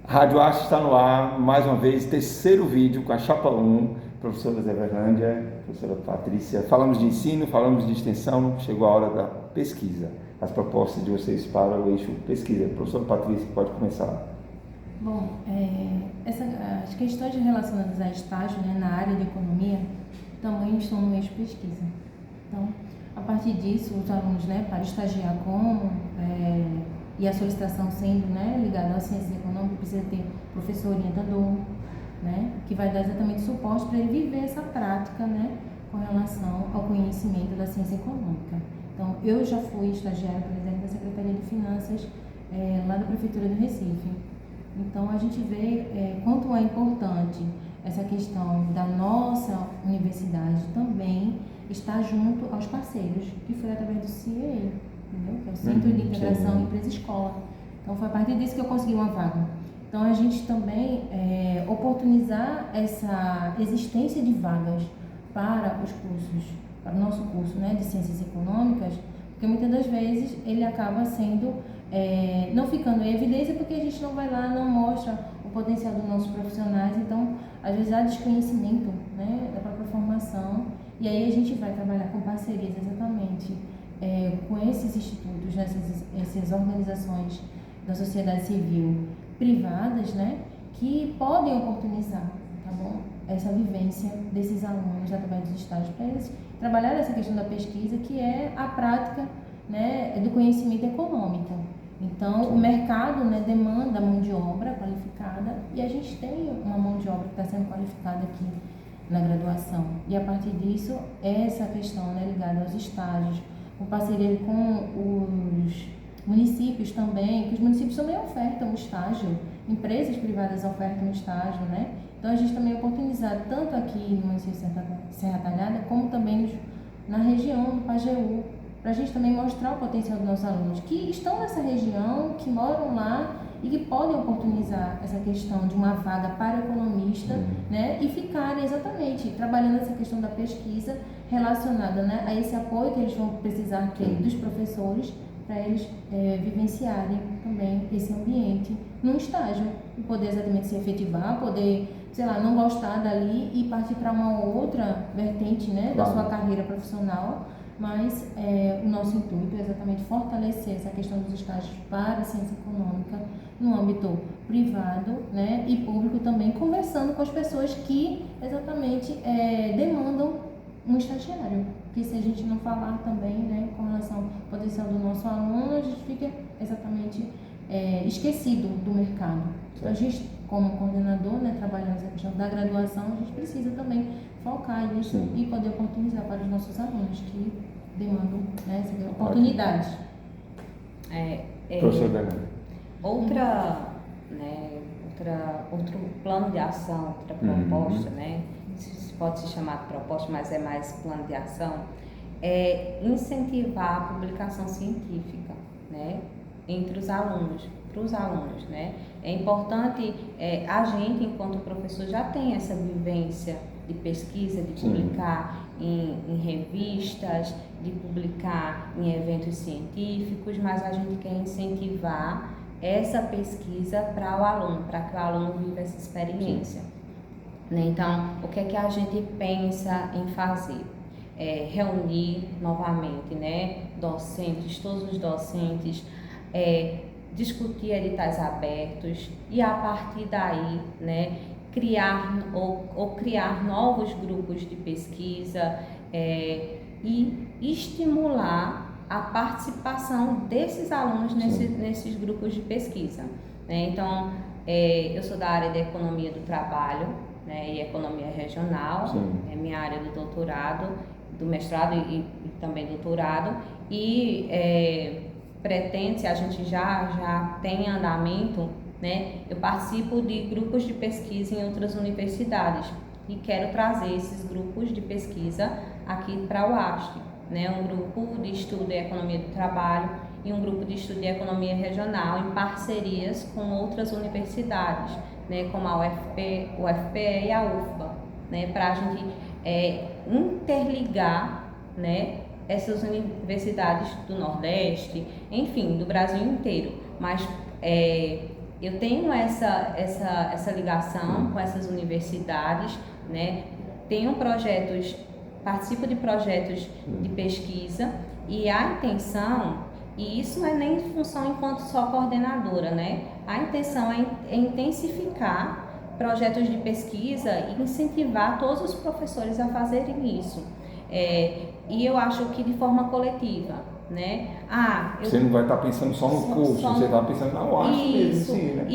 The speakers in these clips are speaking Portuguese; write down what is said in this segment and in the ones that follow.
Rádio Arte está no ar, mais uma vez, terceiro vídeo com a Chapa 1, professora Zé Verlândia, professora Patrícia. Falamos de ensino, falamos de extensão, chegou a hora da pesquisa. As propostas de vocês para o eixo pesquisa. Professora Patrícia, pode começar. Bom, as questões relacionadas a estágio, né, na área de economia também estão no eixo pesquisa. Então, a partir disso, os alunos, né, para estagiar e a solicitação sendo, né, ligada às ciências econômicas, precisa ter professor orientador, né, que vai dar exatamente suporte para ele viver essa prática, né, com relação ao conhecimento da ciência econômica. Então, eu já fui estagiária, por exemplo, da Secretaria de Finanças, lá da Prefeitura do Recife. Então, a gente vê quanto é importante essa questão da nossa universidade também estar junto aos parceiros, que foi através do CIEE, entendeu? Que é o Centro de Integração Empresa-Escola. Então, foi a partir disso que eu consegui uma vaga. Então, a gente também oportunizar essa existência de vagas para os cursos, para o nosso curso, né, de Ciências Econômicas, porque muitas das vezes ele acaba sendo não ficando em evidência porque a gente não vai lá, não mostra o potencial dos nossos profissionais. Então, às vezes há desconhecimento, né, da própria formação, e aí a gente vai trabalhar com parcerias exatamente com esses institutos, essas organizações da sociedade civil privadas, né, que podem oportunizar, tá bom, essa vivência desses alunos através dos estágios para eles trabalhar essa questão da pesquisa, que é a prática, né, do conhecimento econômico. Então, o mercado, né, demanda mão de obra qualificada, e a gente tem uma mão de obra que está sendo qualificada aqui na graduação. E a partir disso, essa questão, né, ligada aos estágios, com parceria com os municípios também, que os municípios também ofertam estágio, empresas privadas ofertam estágio, né? Então, a gente também é oportunizado tanto aqui no município de Serra Talhada, como também na região do Pajeú, para a gente também mostrar o potencial dos nossos alunos que estão nessa região, que moram lá e que podem oportunizar essa questão de uma vaga para economista, né, e ficarem exatamente trabalhando essa questão da pesquisa relacionada, né, a esse apoio que eles vão precisar ter dos professores para eles vivenciarem também esse ambiente num estágio e poder exatamente se efetivar, poder, sei lá, não gostar dali e partir para uma outra vertente, né, da sua carreira profissional. Mas o nosso intuito é exatamente fortalecer essa questão dos estágios para a ciência econômica no âmbito privado, né, e público também, conversando com as pessoas que exatamente demandam um estagiário. Porque se a gente não falar também, né, com relação ao potencial do nosso aluno, a gente fica exatamente esquecido do mercado. Então, a gente, como coordenador, né, trabalhando essa questão da graduação, a gente precisa também focar nisso e poder oportunizar para os nossos alunos que demandam, né, essa oportunidade. Outro plano de ação, outra proposta, né, pode se chamar de proposta, mas é mais plano de ação, é incentivar a publicação científica, né, entre os alunos, para os alunos, né. É importante, a gente, enquanto professor, já tem essa vivência de pesquisa, de publicar em revistas, de publicar em eventos científicos, mas a gente quer incentivar essa pesquisa para o aluno, para que o aluno viva essa experiência. Né? Então, o que é que a gente pensa em fazer? Reunir novamente, né, docentes, todos os docentes, discutir editais abertos e, a partir daí, né, criar novos grupos de pesquisa e estimular a participação desses alunos nesses grupos de pesquisa. Né? Então, eu sou da área de economia do trabalho, né, e economia regional, é minha área do doutorado, do mestrado e também doutorado, e pretende, a gente já tem andamento, né, eu participo de grupos de pesquisa em outras universidades e quero trazer esses grupos de pesquisa aqui para o UAST, né, um grupo de estudo em economia do trabalho e um grupo de estudo em economia regional em parcerias com outras universidades, né, como a UFPE e a UFBA, né, para a gente interligar, né, essas universidades do Nordeste, enfim, do Brasil inteiro, mas eu tenho essa ligação com essas universidades, né? Participo de projetos de pesquisa e a intenção, e isso não é nem função enquanto só coordenadora, né? A intenção é intensificar projetos de pesquisa e incentivar todos os professores a fazerem isso. E eu acho que de forma coletiva. Né? Você não vai estar pensando só no curso, você está pensando na UASP mesmo, sim, né?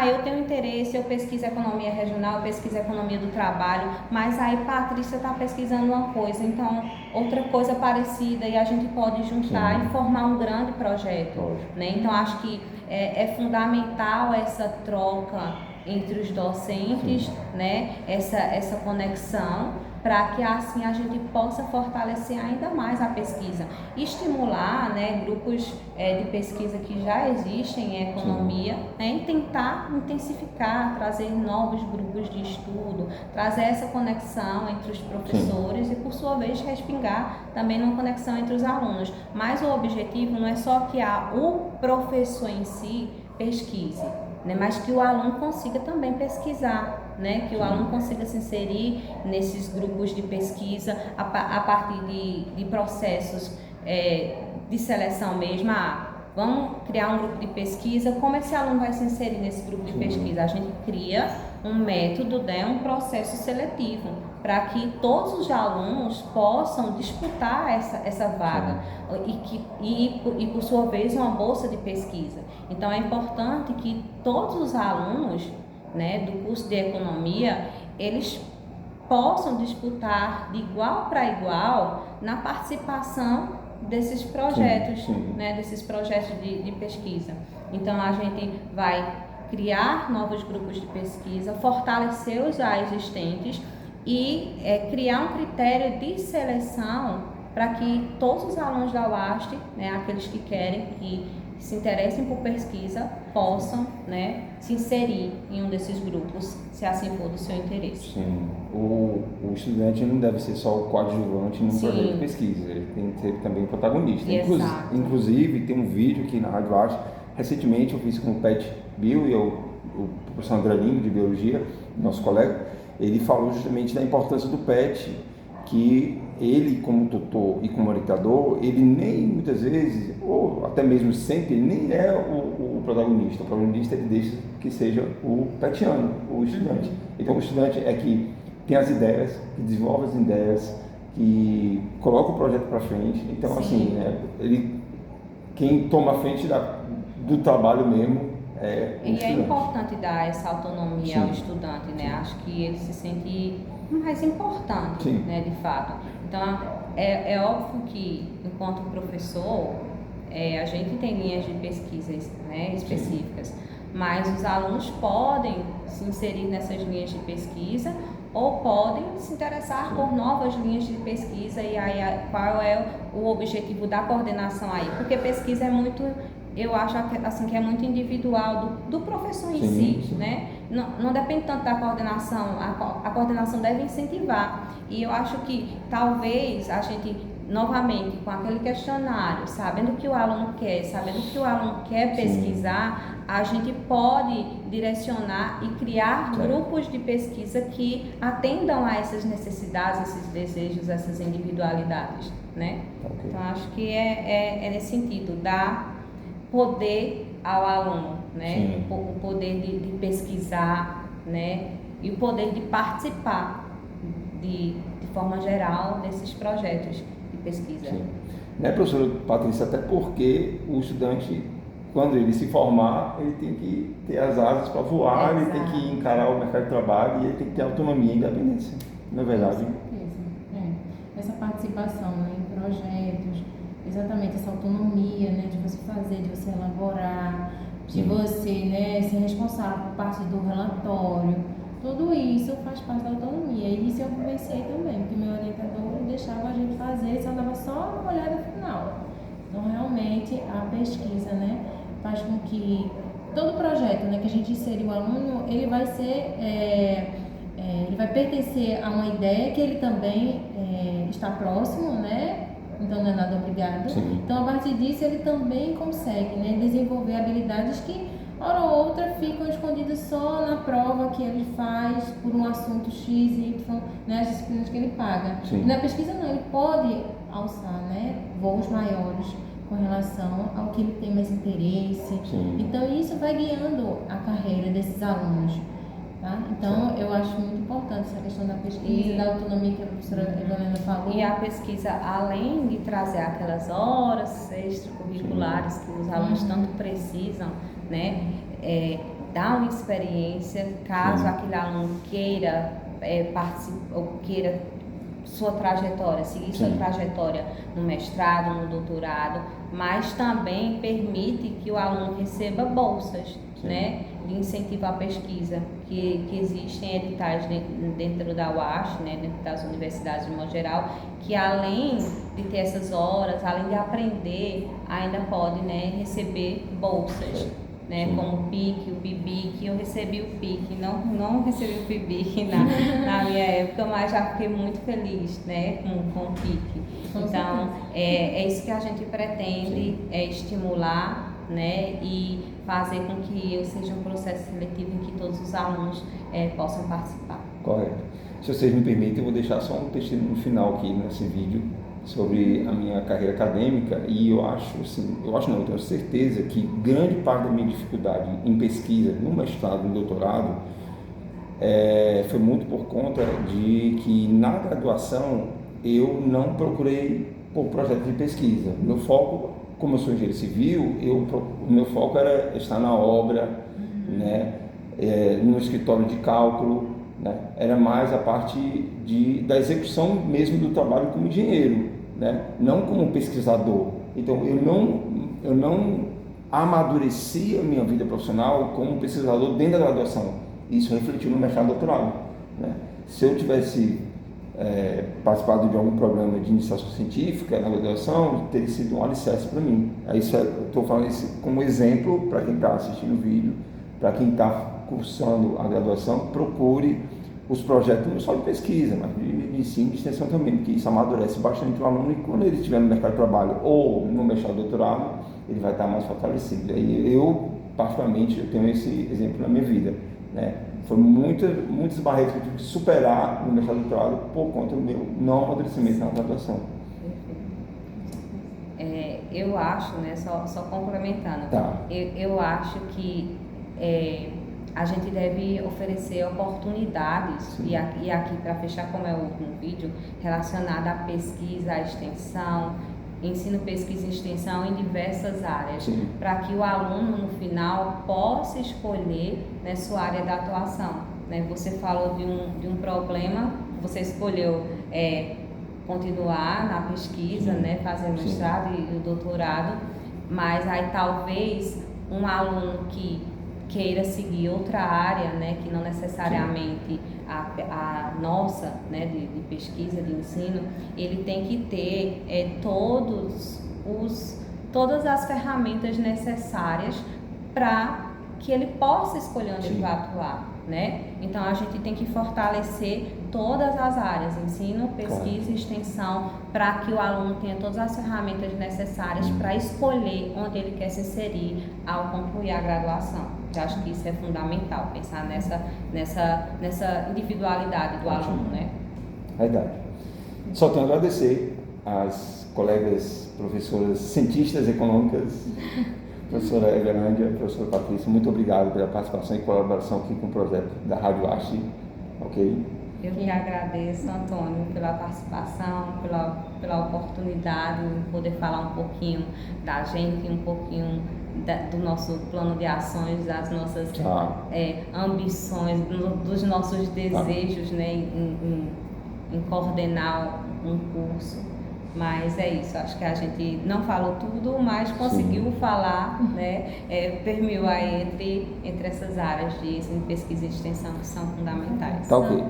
Eu tenho interesse, eu pesquiso economia regional, eu pesquiso economia do trabalho, mas aí Patrícia está pesquisando uma coisa, então outra coisa parecida e a gente pode juntar e formar um grande projeto, né? Então acho que é fundamental essa troca entre os docentes, né? Essa conexão, para que assim a gente possa fortalecer ainda mais a pesquisa, estimular, né, grupos de pesquisa que já existem em economia, né, e tentar intensificar, trazer novos grupos de estudo, trazer essa conexão entre os professores e, por sua vez, respingar também numa conexão entre os alunos. Mas o objetivo não é só que o professor em si pesquise, né, mas que o aluno consiga também pesquisar, né, que o aluno consiga se inserir nesses grupos de pesquisa a partir de processos de seleção mesmo. Vamos criar um grupo de pesquisa, como esse aluno vai se inserir nesse grupo de pesquisa? A gente cria um método, né, um processo seletivo, para que todos os alunos possam disputar essa vaga e, por sua vez, uma bolsa de pesquisa. Então, é importante que todos os alunos, né, do curso de economia, eles possam disputar de igual para igual na participação desses projetos, né, desses projetos de pesquisa. Então, a gente vai criar novos grupos de pesquisa, fortalecer os já existentes e criar um critério de seleção para que todos os alunos da UASP, né, aqueles que querem, que se interessem por pesquisa, possam, né, se inserir em um desses grupos, se assim for do seu interesse. Sim. O estudante não deve ser só o coadjuvante num projeto de pesquisa, ele tem que ser também protagonista. Inclusive, tem um vídeo aqui na Rádio Arte, recentemente eu fiz com o Pet Bill e o professor André Lima, de Biologia, nosso colega, ele falou justamente da importância do PET, que ele, como tutor e como orientador, ele nem muitas vezes, ou até mesmo sempre, ele nem é o protagonista. O protagonista ele deixa que seja o petiano, o estudante. Então o estudante é que tem as ideias, que desenvolve as ideias, que coloca o projeto para frente. Então assim, quem toma a frente do trabalho mesmo é o estudante. É importante dar essa autonomia ao estudante, né? Acho que ele se sente mais importante, né, de fato. Então, é óbvio que, enquanto professor, a gente tem linhas de pesquisas, né, específicas, mas os alunos podem se inserir nessas linhas de pesquisa ou podem se interessar por novas linhas de pesquisa. E aí, qual é o objetivo da coordenação aí? Porque pesquisa é muito... Eu acho assim, que é muito individual do professor em si, né? Não depende tanto da coordenação, a coordenação deve incentivar. E eu acho que talvez a gente, novamente, com aquele questionário, sabendo o que o aluno quer, sabendo o que o aluno quer pesquisar, a gente pode direcionar e criar grupos de pesquisa que atendam a essas necessidades, esses desejos, essas individualidades, né? Então, acho que é nesse sentido, dar poder ao aluno, né? O poder de pesquisar, né? E o poder de participar de forma geral desses projetos de pesquisa. Né, professora Patrícia? Até porque o estudante, quando ele se formar, ele tem que ter as asas para voar, ele tem que encarar o mercado de trabalho e ele tem que ter autonomia e independência, não é verdade? Com certeza. Essa participação, né, em projetos, exatamente essa autonomia, né, de você fazer, de você elaborar, de você, né, ser responsável por parte do relatório, tudo isso faz parte da autonomia. E isso eu vivenciei também, porque meu orientador deixava a gente fazer, só dava só uma olhada final. Então, realmente, a pesquisa, né, faz com que todo projeto, né, que a gente inserir o aluno, ele vai ser, ele vai pertencer a uma ideia que ele também está próximo, né? Então não é nada obrigado. Então, a partir disso, ele também consegue, né, desenvolver habilidades que, hora ou outra ficam escondidos só na prova que ele faz por um assunto X, Y, né, as disciplinas que ele paga. Sim. E na pesquisa não, ele pode alçar, né, voos maiores com relação ao que ele tem mais interesse. Sim. Então isso vai guiando a carreira desses alunos. Tá? Então, eu acho muito importante essa questão da pesquisa, da autonomia que a professora Evelena falou. E a pesquisa, além de trazer aquelas horas extracurriculares que os alunos tanto precisam, né, dá uma experiência, caso aquele aluno queira participar, ou queira sua trajetória, seguir sua trajetória no mestrado, no doutorado, mas também permite que o aluno receba bolsas, né, de incentivo à pesquisa, que existem editais dentro da UASH, né, dentro das universidades de modo geral, que além de ter essas horas, além de aprender, ainda pode, né, receber bolsas. Né, como o PIC, o PIBIC. Eu recebi o PIC, não recebi o PIBIC na minha época, mas já fiquei muito feliz, né, com o PIC. Então, é isso que a gente pretende, estimular, né, e fazer com que seja um processo seletivo em que todos os alunos possam participar. Correto. Se vocês me permitem, eu vou deixar só um texto no final aqui nesse vídeo sobre a minha carreira acadêmica, e eu tenho certeza que grande parte da minha dificuldade em pesquisa, no mestrado, no doutorado, foi muito por conta de que na graduação eu não procurei por projeto de pesquisa. Meu foco, como eu sou engenheiro civil, o meu foco era estar na obra, né, no escritório de cálculo, né, era mais a parte da execução mesmo do trabalho como engenheiro, né, não como pesquisador. Então eu não amadureci a minha vida profissional como pesquisador dentro da graduação. Isso refletiu no mestrado e doutorado, né. Se eu tivesse participado de algum programa de iniciação científica na graduação, teria sido um alicerce para mim. Eu estou falando isso como exemplo para quem está assistindo o vídeo, para quem está cursando a graduação, procure os projetos não só de pesquisa, mas de ensino e de extensão também, porque isso amadurece bastante o aluno, e quando ele estiver no mercado de trabalho ou no mestrado e doutorado, ele vai estar mais fortalecido. E eu, particularmente, eu tenho esse exemplo na minha vida, né? Foi muitas barreiras que eu tive que superar no mestrado e doutorado por conta do meu não amadurecimento na graduação. Eu acho, né, só complementando, Tá. eu acho que a gente deve oferecer oportunidades, e aqui para fechar, como é o último vídeo, relacionado à pesquisa, à extensão, ensino, pesquisa e extensão em diversas áreas, para que o aluno no final possa escolher, né, sua área de atuação. Né? Você falou de um problema, você escolheu continuar na pesquisa, né, fazer mestrado e o doutorado, mas aí talvez um aluno que queira seguir outra área, né, que não necessariamente a nossa, né, de pesquisa, de ensino, ele tem que ter todas as ferramentas necessárias para que ele possa escolher onde ele vai atuar, né? Então a gente tem que fortalecer todas as áreas, ensino, pesquisa e extensão, para que o aluno tenha todas as ferramentas necessárias para escolher onde ele quer se inserir ao concluir a graduação. Eu acho que isso é fundamental, pensar nessa individualidade do aluno, né? Verdade. Só tenho a agradecer às colegas professoras cientistas econômicas, professora Everândia, professora Patrícia, muito obrigado pela participação e colaboração aqui com o projeto da Rádio ASH, ok? Eu que agradeço, Antônio, pela participação, pela oportunidade de poder falar um pouquinho da gente, um pouquinho do nosso plano de ações, das nossas ambições, dos nossos desejos, né, em coordenar um curso. Mas é isso, acho que a gente não falou tudo, mas conseguiu falar, né, permeou aí entre essas áreas de pesquisa e extensão que são fundamentais. Tá ok.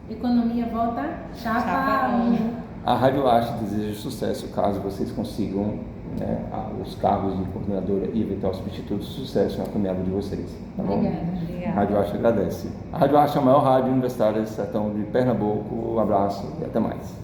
Economia volta chapa 1. A Rádio ASH deseja sucesso caso vocês consigam, né, os cargos de coordenadora e eventual substituto, sucesso na caminhada de vocês. Tá bom? Obrigada. A Rádio ASH agradece. A Rádio ASH é a maior rádio universitária do sertão de Pernambuco. Um abraço e até mais.